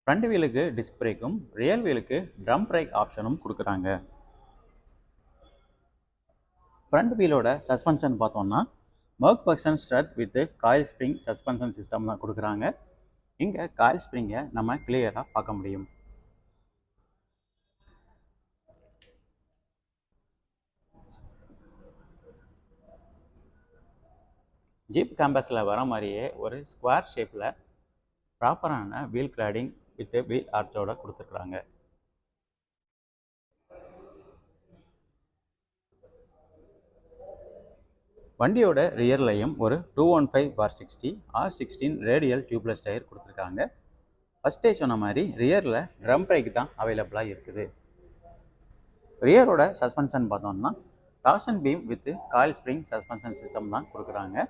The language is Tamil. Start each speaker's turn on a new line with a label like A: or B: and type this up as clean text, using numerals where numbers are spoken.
A: ஃப்ரண்ட் வீலுக்கு டிஸ்க் பிரேக்கும் ரியர் வீலுக்கு ட்ரம் பிரேக் ஆப்ஷனும் கொடுக்குறாங்க. ஃப்ரண்ட் வீலோட சஸ்பென்ஷன் பார்த்தோம்னா McPherson strut with coil spring suspension system தான் கொடுக்குறாங்க. இங்கே காயில் ஸ்ப்ரிங்கை நம்ம கிளியராக பார்க்க முடியும். ஜீப் கேம்பஸில் வர மாதிரியே ஒரு ஸ்கொயர் ஷேப்பில் ப்ராப்பரான வீல் கிளாடிங் வித் வீல் ஆர்ச்சோட கொடுத்துருக்குறாங்க. வண்டியோட ரியர்லையும் ஒரு 215/60 R16 ரேடியல் டியூப்லெஸ் டயர் கொடுத்துருக்காங்க. ஃபஸ்ட்டே சொன்ன மாதிரி ரியரில் ட்ரம் பிரேக் தான் அவைலபிளாக இருக்குது. ரியரோட சஸ்பென்ஷன் பார்த்தோம்னா torsion beam with coil spring suspension system தான் கொடுக்குறாங்க.